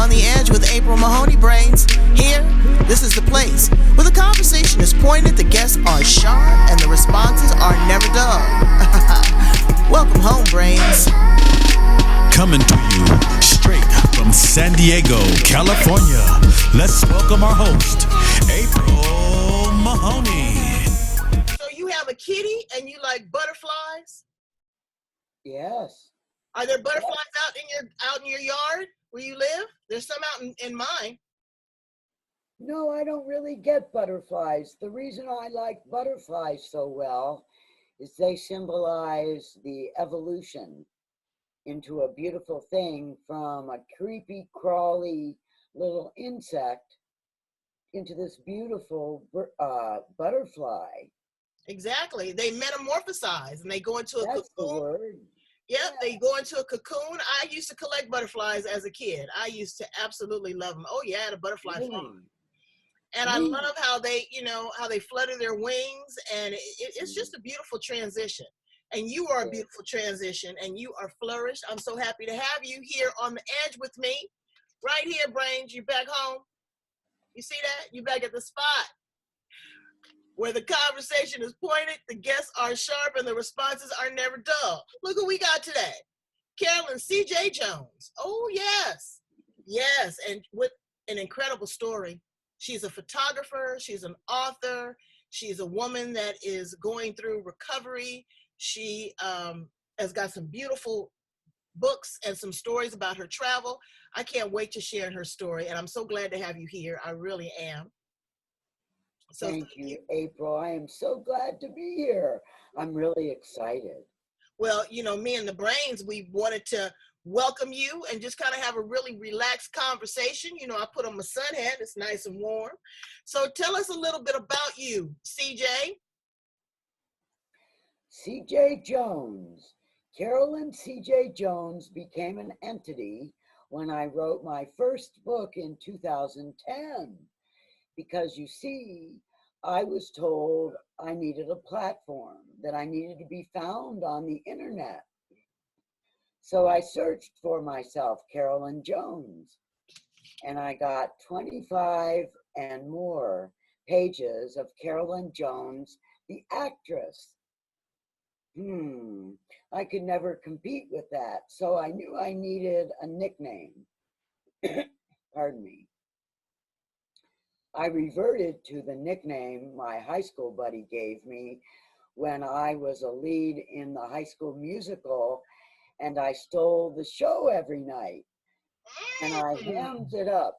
On the Edge with April Mahoney Brains. Here, this is the place where the conversation is pointed, the guests are sharp, and the responses are never dull. Welcome home, Brains. Coming to you straight from San Diego, California. Let's welcome our host, April Mahoney. So you have a kitty and you like butterflies? Yes. Are there butterflies out in your yard where you live? There's some out in mine. No, I don't really get butterflies. The reason I like butterflies so well is they symbolize the evolution into a beautiful thing from a creepy, crawly little insect into this beautiful butterfly. Exactly. They metamorphosize and they go into a That's cocoon. The word. Yep, Yeah. They go into a cocoon. I used to collect butterflies as a kid. I used to absolutely love them. Oh yeah, I had a butterfly farm. And I love how they, how they flutter their wings, and it's just a beautiful transition. And you are a beautiful transition, and you are flourished. I'm so happy to have you here on the edge with me. Right here, Brains, you back home. You see that? You back at the spot where the conversation is pointed, the guests are sharp, and the responses are never dull. Look what we got today. Carolyn CJ Jones. Oh, yes. Yes, and with an incredible story. She's a photographer. She's an author. She's a woman that is going through recovery. She has got some beautiful books and some stories about her travel. I can't wait to share her story, and I'm so glad to have you here. I really am. So thank you, April. I am so glad to be here. I'm really excited. Well, me and the Brains, we wanted to welcome you and just kind of have a really relaxed conversation. I put on my sun hat. It's nice and warm. So tell us a little bit about you, CJ. CJ Jones. Carolyn CJ Jones became an entity when I wrote my first book in 2010. Because you see, I was told I needed a platform, that I needed to be found on the internet. So I searched for myself, Carolyn Jones, and I got 25 and more pages of Carolyn Jones, the actress. I could never compete with that. So I knew I needed a nickname. Pardon me. I reverted to the nickname my high school buddy gave me when I was a lead in the high school musical, and I stole the show every night. And I hammed it up.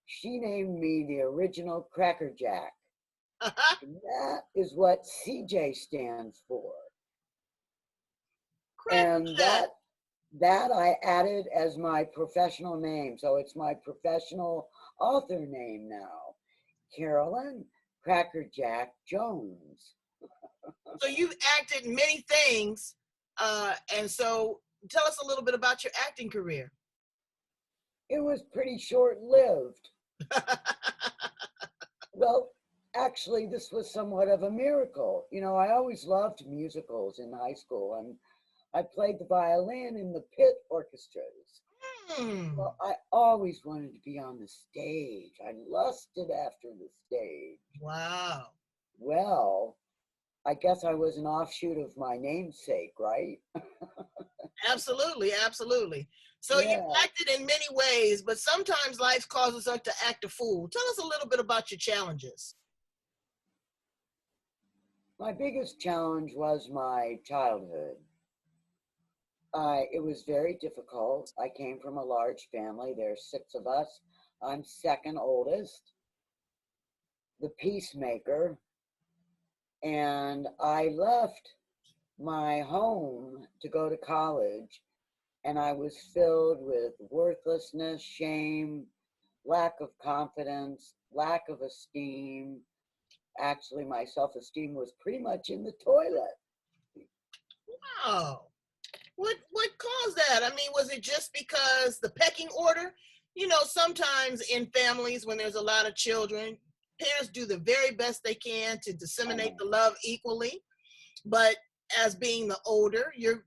She named me the original Cracker Jack. And that is what CJ stands for. And that I added as my professional name. So it's my professional author name now. Carolyn Cracker Jack Jones. So you've acted many things, and so tell us a little bit about your acting career. It was pretty short-lived. Well, actually, this was somewhat of a miracle. I always loved musicals in high school, and I played the violin in the pit orchestras. Well, I always wanted to be on the stage. I lusted after the stage. Wow. Well, I guess I was an offshoot of my namesake, right? Absolutely, absolutely. So you acted in many ways, but sometimes life causes us to act a fool. Tell us a little bit about your challenges. My biggest challenge was my childhood. It was very difficult. I came from a large family. There's 6 of us. I'm second oldest, the peacemaker, and I left my home to go to college, and I was filled with worthlessness, shame, lack of confidence, lack of esteem. Actually, my self-esteem was pretty much in the toilet. Wow. What caused that? I mean, was it just because the pecking order? Sometimes in families when there's a lot of children, parents do the very best they can to disseminate the love equally. But as being the older, you're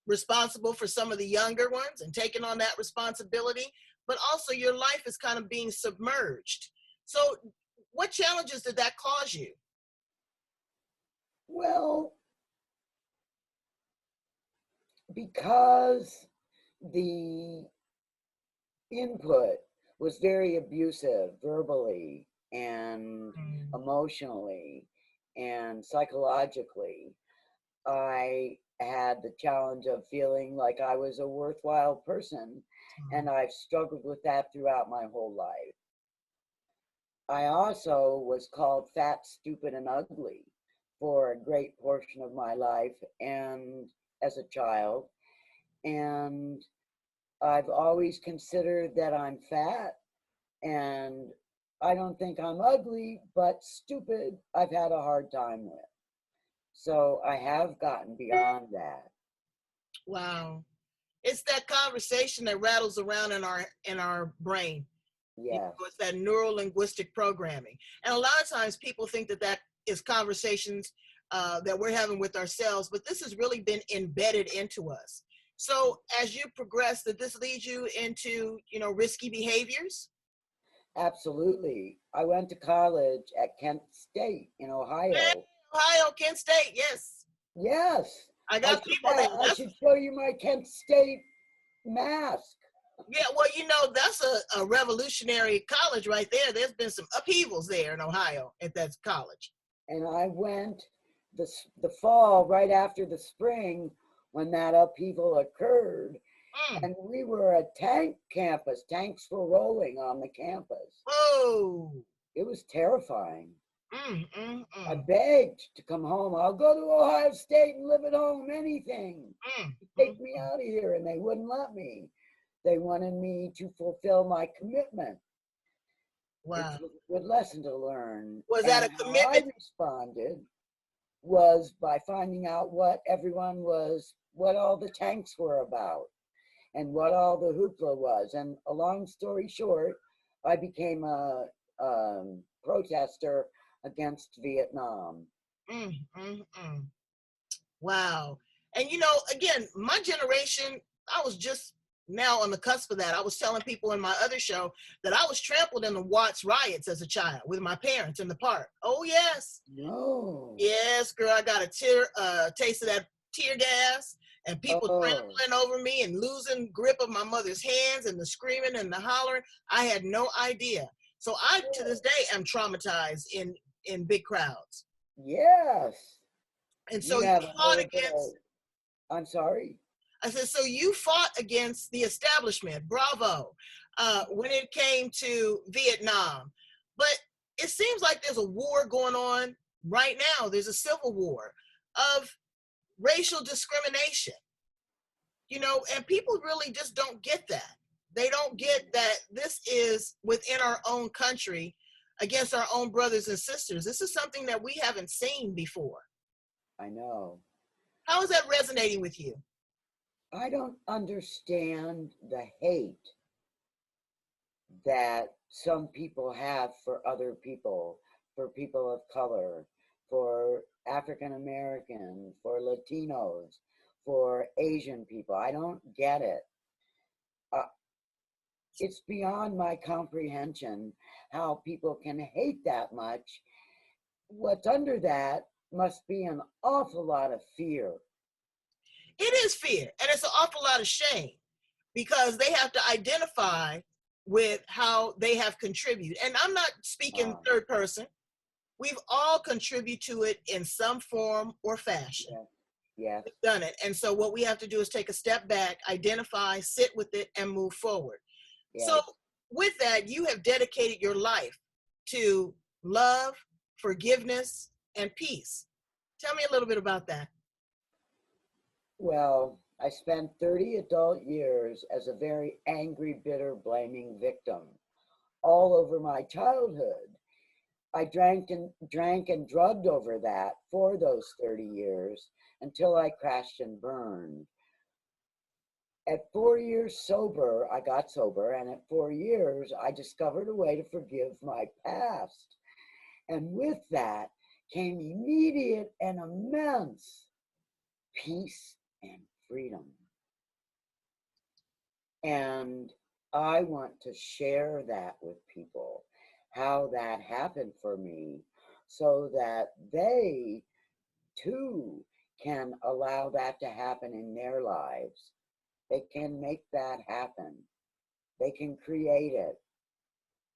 responsible for some of the younger ones and taking on that responsibility. but also your life is kind of being submerged. So what challenges did that cause you? Well, because the input was very abusive verbally and emotionally and psychologically, I had the challenge of feeling like I was a worthwhile person, and I've struggled with that throughout my whole life. I also was called fat, stupid, and ugly for a great portion of my life and as a child. And I've always considered that I'm fat, and I don't think I'm ugly, but stupid, I've had a hard time with. So I have gotten beyond that. Wow. It's that conversation that rattles around in our brain. Yes. It's that neural linguistic programming. And a lot of times people think that that is conversations that we're having with ourselves, but this has really been embedded into us. So as you progress, did this lead you into, risky behaviors? Absolutely. I went to college at Kent State in Hey, Ohio. Ohio, Kent State, yes. Yes. I got people there. I should show you my Kent State mask. Yeah, well, that's a revolutionary college right there. There's been some upheavals there in Ohio at that college. And I went the fall right after the spring when that upheaval occurred. And we were a tank campus. Tanks were rolling on the campus. Oh. It was terrifying. I begged to come home. I'll go to Ohio State and live at home, anything. Take me out of here. And they wouldn't let me. They wanted me to fulfill my commitment. Wow. It's a good lesson to learn. Was that a commitment? How I responded was by finding out what all the tanks were about and what all the hoopla was. And a long story short, I became a protester against Vietnam. Wow. And again, my generation, I was just now on the cusp of that. I was telling people in my other show that I was trampled in the Watts riots as a child with my parents in the park. Oh, yes. No. Yes, girl, I got a taste of that tear gas and people trampling over me and losing grip of my mother's hands and the screaming and the hollering. I had no idea. So I, to this day, am traumatized in big crowds. Yes. And so you fought against... I'm sorry? I said, so you fought against the establishment, bravo, when it came to Vietnam. But it seems like there's a war going on right now. There's a civil war of racial discrimination, and people really just don't get that. They don't get that this is within our own country against our own brothers and sisters. This is something that we haven't seen before. I know. How is that resonating with you? I don't understand the hate that some people have for other people, for people of color, for African American, for Latinos, for Asian people. I don't get it. It's beyond my comprehension how people can hate that much. What's under that must be an awful lot of fear. It is fear, and it's an awful lot of shame because they have to identify with how they have contributed. And I'm not speaking third person. We've all contributed to it in some form or fashion. Yeah. We've done it. And so what we have to do is take a step back, identify, sit with it, and move forward. Yeah. So with that, you have dedicated your life to love, forgiveness, and peace. Tell me a little bit about that. Well, I spent 30 adult years as a very angry, bitter, blaming victim all over my childhood. I drank and drugged over that for those 30 years until I crashed and burned. At 4 years sober, I got sober, and at 4 years, I discovered a way to forgive my past. And with that came immediate and immense peace and freedom. And I want to share that with people, how that happened for me, so that they too can allow that to happen in their lives. They can make that happen. They can create it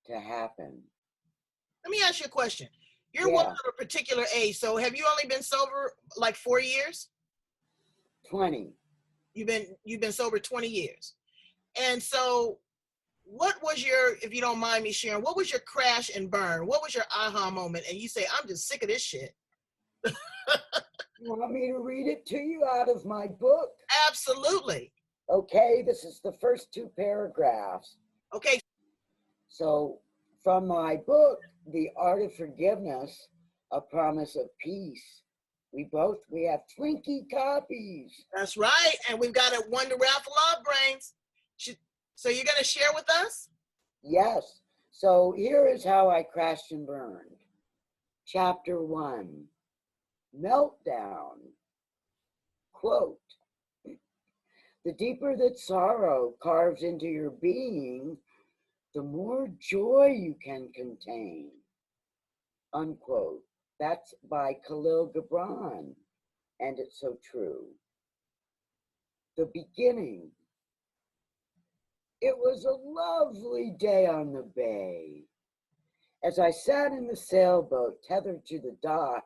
to happen. Let me ask you a question. You're a Yeah. woman of a particular age, so have you only been sober like 4 years? 20. You've been sober 20 years. And so what was your, if you don't mind me sharing, what was your crash and burn? What was your aha moment? And you say, I'm just sick of this shit. You want me to read it to you out of my book? Absolutely. Okay, this is the first 2 paragraphs. Okay. So, from my book, The Art of Forgiveness, A Promise of Peace, we have Twinkie copies. That's right. And we've got a one to raffle off, Brains. So you're going to share with us? Yes. So here is how I crashed and burned. Chapter 1, Meltdown. Quote, the deeper that sorrow carves into your being, the more joy you can contain. Unquote. That's by Khalil Gibran, and it's so true. The beginning. It was a lovely day on the bay. As I sat in the sailboat tethered to the dock,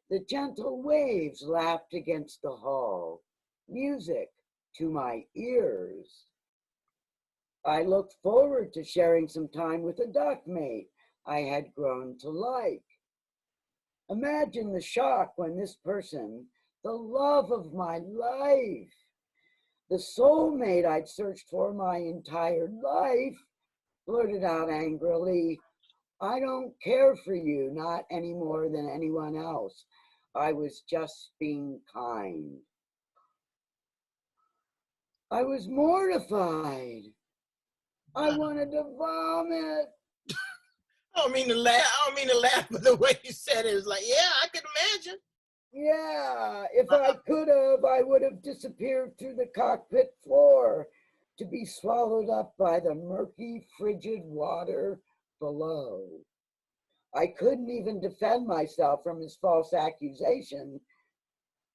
the gentle waves lapped against the hull, music to my ears. I looked forward to sharing some time with a dockmate I had grown to like. Imagine the shock when this person, the love of my life, the soulmate I'd searched for my entire life, blurted out angrily, I don't care for you, not any more than anyone else. I was just being kind. I was mortified. I wanted to vomit. I don't mean to laugh, but the way you said it is like, yeah, I can imagine. Yeah, if I could have, I would have disappeared through the cockpit floor to be swallowed up by the murky, frigid water below. I couldn't even defend myself from his false accusation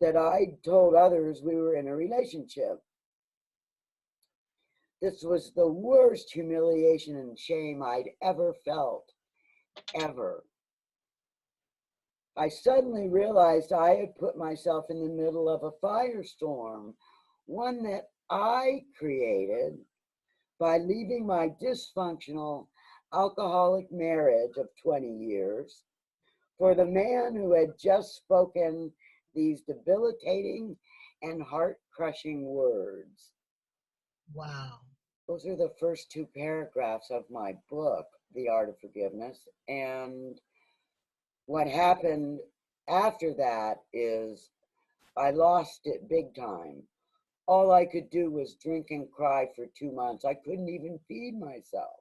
that I told others we were in a relationship. This was the worst humiliation and shame I'd ever felt, ever. I suddenly realized I had put myself in the middle of a firestorm, one that I created by leaving my dysfunctional alcoholic marriage of 20 years for the man who had just spoken these debilitating and heart-crushing words. Wow. Those are the first 2 paragraphs of my book, The Art of Forgiveness. And what happened after that is I lost it big time. All I could do was drink and cry for 2 months. I couldn't even feed myself.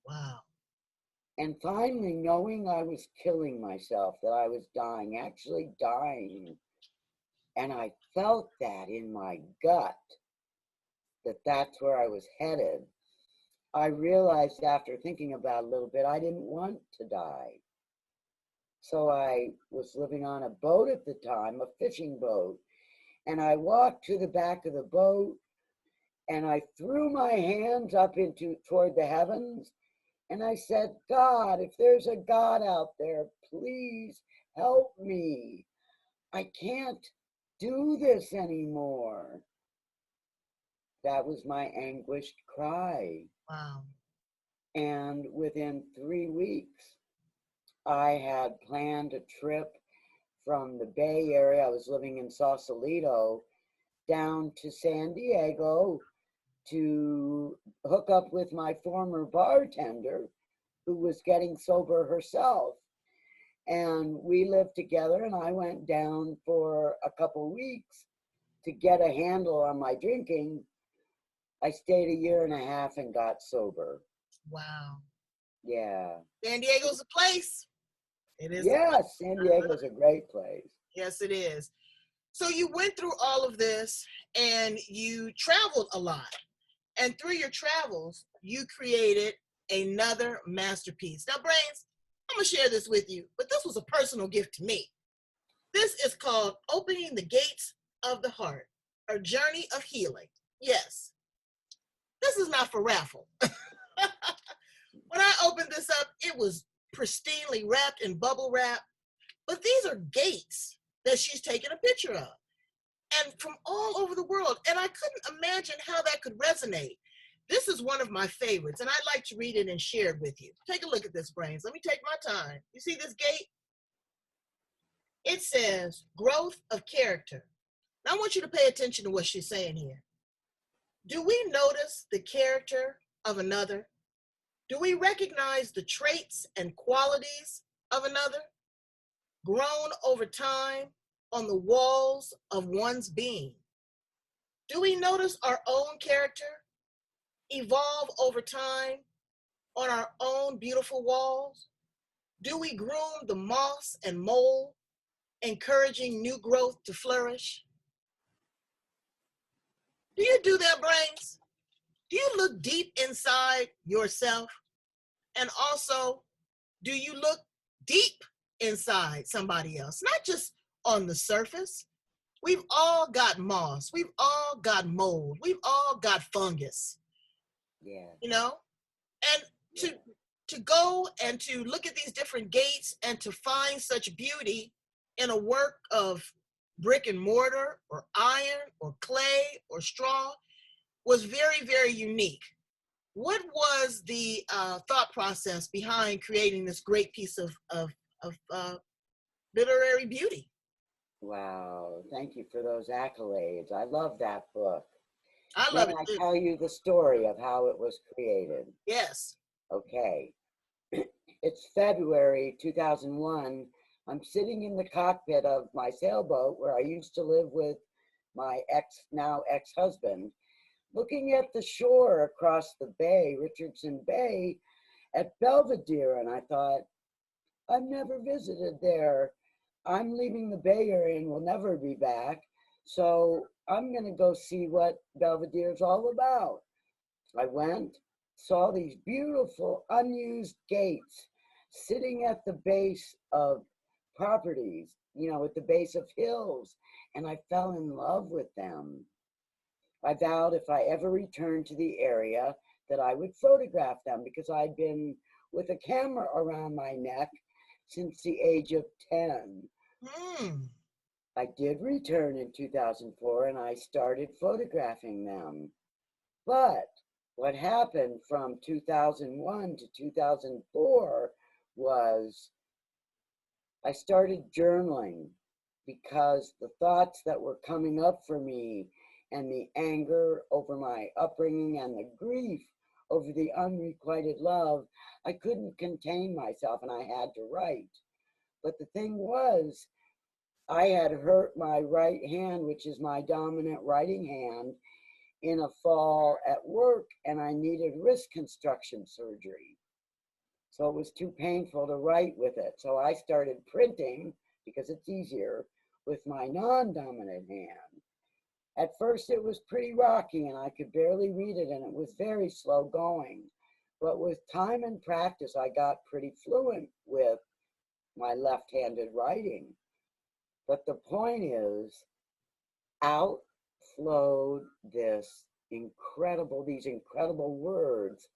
Wow. And finally, knowing I was killing myself, that I was dying, actually dying, and I felt that in my gut, that that's where I was headed, I realized after thinking about it a little bit, I didn't want to die. So I was living on a boat at the time, a fishing boat, and I walked to the back of the boat and I threw my hands up toward the heavens and I said, God, if there's a God out there, please help me. I can't do this anymore. That was my anguished cry. Wow. And within 3 weeks, I had planned a trip from the Bay Area. I was living in Sausalito down to San Diego to hook up with my former bartender who was getting sober herself. And we lived together and I went down for a couple weeks to get a handle on my drinking. I stayed 1.5 years and got sober. Wow. Yeah. San Diego's a place. It is. Yes, San Diego's a great place. Yes, it is. So you went through all of this and you traveled a lot. And through your travels, you created another masterpiece. Now, Brains, I'm going to share this with you, but this was a personal gift to me. This is called Opening the Gates of the Heart, a journey of healing. Yes, this is not for raffle. When I opened this up, it was pristinely wrapped in bubble wrap, but these are gates that she's taken a picture of, and from all over the world. And I couldn't imagine how that could resonate. This is one of my favorites, and I'd like to read it and share it with you. Take a look at this, Brains. Let me take my time. You see this gate? It says, growth of character. Now I want you to pay attention to what she's saying here. Do we notice the character of another? Do we recognize the traits and qualities of another, grown over time on the walls of one's being? Do we notice our own character evolve over time on our own beautiful walls? Do we groom the moss and mold, encouraging new growth to flourish? Do you do that, Brains? Do you look deep inside yourself? And also, do you look deep inside somebody else? Not just on the surface. We've all got moss. We've all got mold. We've all got fungus. Yeah. You know? And to go and to look at these different gates and to find such beauty in a work of brick and mortar or iron or clay or straw was very, very unique. What was the thought process behind creating this great piece of literary beauty? Wow. Thank you for those accolades. I love that book. I love it Can too. I tell you the story of how it was created? Yes. Okay. It's February 2001. I'm sitting in the cockpit of my sailboat where I used to live with my now ex-husband, looking at the shore across the bay, Richardson Bay, at Belvedere. And I thought, I've never visited there. I'm leaving the Bay Area and will never be back. So I'm going to go see what Belvedere's all about. I went, saw these beautiful unused gates sitting at the base of properties, at the base of hills, and I fell in love with them. I vowed if I ever returned to the area that I would photograph them because I'd been with a camera around my neck since the age of 10. I did return in 2004 and I started photographing them. But what happened from 2001 to 2004 was I started journaling because the thoughts that were coming up for me and the anger over my upbringing and the grief over the unrequited love, I couldn't contain myself and I had to write. But the thing was, I had hurt my right hand, which is my dominant writing hand, in a fall at work, and I needed wrist construction surgery. So it was too painful to write with it. So I started printing, because it's easier, with my non-dominant hand. At first it was pretty rocky and I could barely read it and it was very slow going. But with time and practice, I got pretty fluent with my left-handed writing. But the point is, out flowed these incredible words,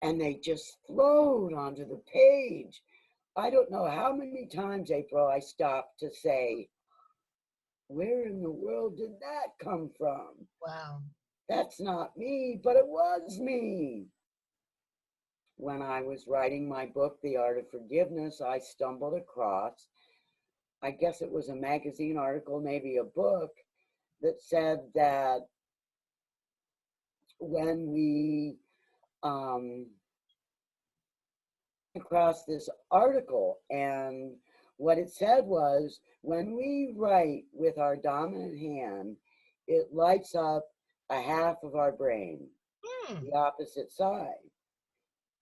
and they just flowed onto the page. I don't know how many times, April, I stopped to say, where in the world did that come from? Wow. That's not me, but it was me. When I was writing my book, The Art of Forgiveness, I stumbled across, I guess it was a magazine article, maybe a book, that said that when we across this article, and what it said was, when we write with our dominant hand, it lights up a half of our brain, the opposite side.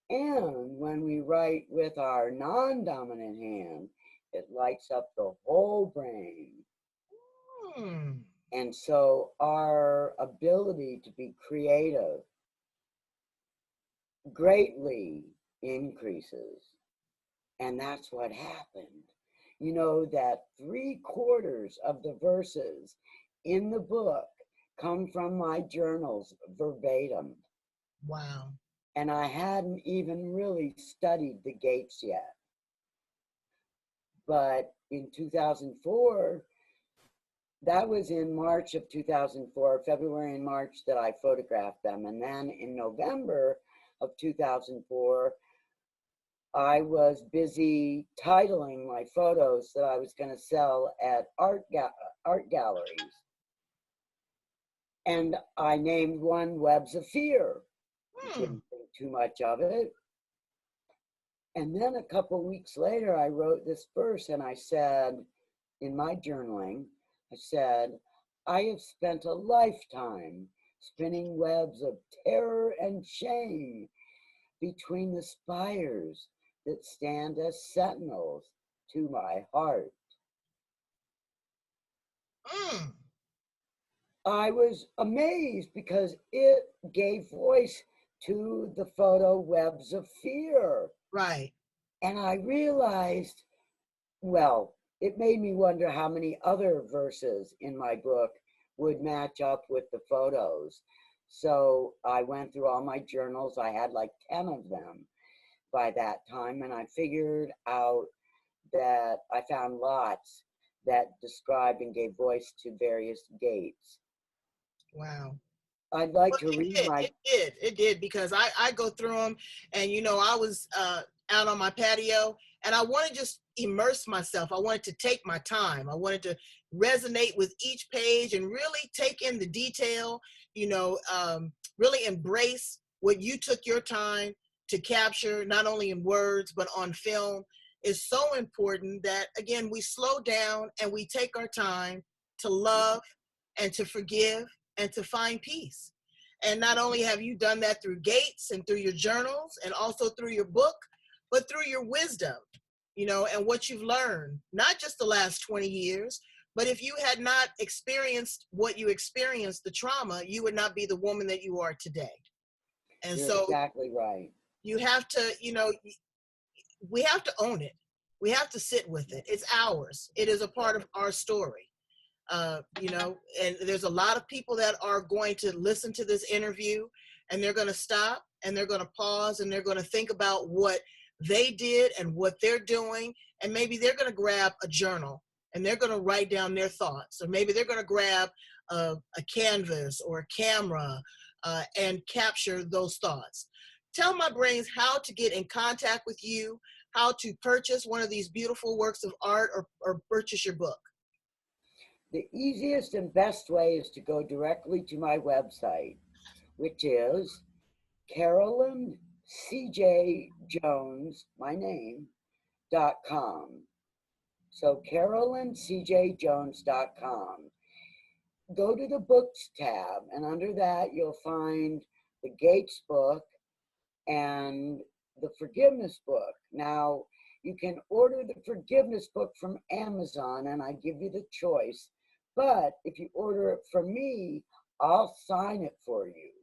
And when we write with our non-dominant hand, it lights up the whole brain. And so our ability to be creative greatly increases. And that's what happened. You know, that 3/4 of the verses in the book come from my journals verbatim. Wow. And I hadn't even really studied the gates yet. But in 2004, that was in March of 2004, February and March that I photographed them. And then in November of 2004, I was busy titling my photos that I was going to sell at art galleries. And I named one Webs of Fear. Didn't think too much of it. And then a couple weeks later, I wrote this verse, and I said, in my journaling, I said, I have spent a lifetime spinning webs of terror and shame between the spires that stand as sentinels to my heart. I was amazed because it gave voice to the photo Webs of Fear. Right. And I realized, well, it made me wonder how many other verses in my book would match up with the photos. So I went through all my journals. I had like 10 of them by that time. And I figured out that I found lots that described and gave voice to various gates. Wow. I'd like to read my... It did, because I go through them, and, you know, I was out on my patio, and I want to just immerse myself. I wanted to take my time. I wanted to resonate with each page and really take in the detail, you know, really embrace what you took your time to capture, not only in words, but on film. Is so important that, again, we slow down and we take our time to love and to forgive and to find peace. And not only have you done that through Gates and through your journals and also through your book, but through your wisdom, you know, and what you've learned, not just the last 20 years, but if you had not experienced what you experienced, the trauma, you would not be the woman that you are today. And You're so exactly right. You have to, you know, we have to own it. We have to sit with it. It's ours. It is a part of our story. You know, and there's a lot of people that are going to listen to this interview, and they're going to stop and they're going to pause and they're going to think about what they did and what they're doing. And maybe they're going to grab a journal and they're going to write down their thoughts. Or maybe they're going to grab a canvas or a camera and capture those thoughts. Tell my brains how to get in contact with you, how to purchase one of these beautiful works of art, or purchase your book. The easiest and best way is to go directly to my website, which is Carolyn CJ Jones, my name, .com. So CarolynCJJones.com. Go to the books tab, and under that you'll find the Gates book and the Forgiveness book. Now, you can order the Forgiveness book from Amazon, and I give you the choice. But if you order it from me, I'll sign it for you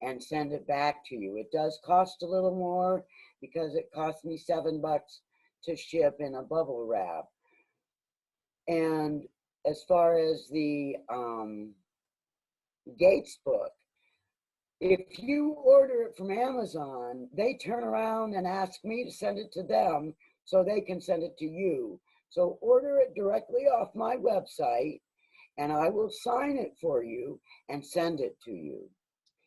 and send it back to you. It does cost a little more because it cost me $7 to ship in a bubble wrap. And as far as the Gates book, if you order it from Amazon, they turn around and ask me to send it to them so they can send it to you. So order it directly off my website, and I will sign it for you and send it to you.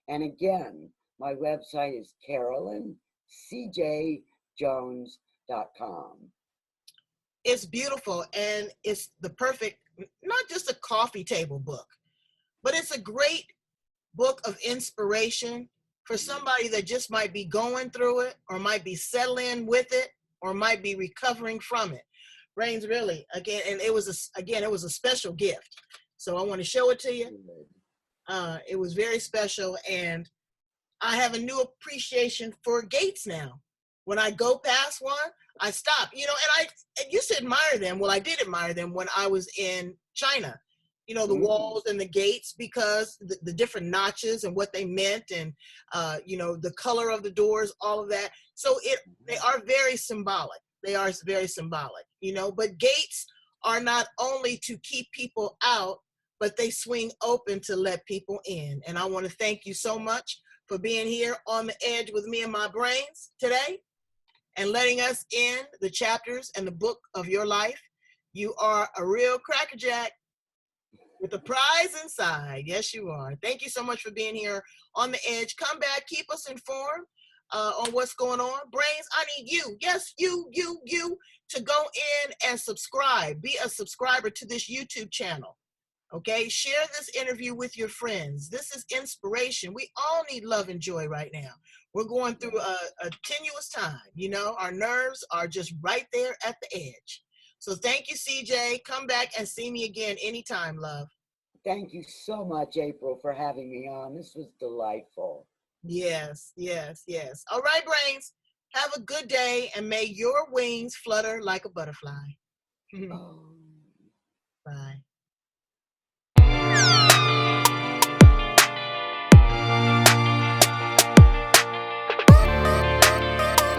And again, my website is CarolynCJJones.com. It's beautiful, and it's the perfect, not just a coffee table book, but it's a great book of inspiration for somebody that just might be going through it, or might be settling with it, or might be recovering from it. Brains, really, again, and it was a special gift. So I want to show it to you. It was very special, and I have a new appreciation for Gates now. When I go past one, I stop, you know, and I used to admire them. Well, I did admire them when I was in China, you know, the walls and the gates, because the different notches and what they meant, and you know, the color of the doors, all of that. So they are very symbolic. They are very symbolic, you know, but gates are not only to keep people out, but they swing open to let people in. And I want to thank you so much for being here on the edge with me and my brains today, and letting us in the chapters and the book of your life. You are a real crackerjack with a prize inside. Yes, you are. Thank you so much for being here on the edge. Come back, keep us informed on what's going on. Brains, I need you. Yes, you to go in and subscribe. Be a subscriber to this YouTube channel. Okay, share this interview with your friends. This is inspiration. We all need love and joy right now. We're going through a tenuous time. You know, our nerves are just right there at the edge. So thank you, CJ. Come back and see me again anytime, love. Thank you so much, April, for having me on. This was delightful. Yes. All right, brains. Have a good day, and may your wings flutter like a butterfly. Oh.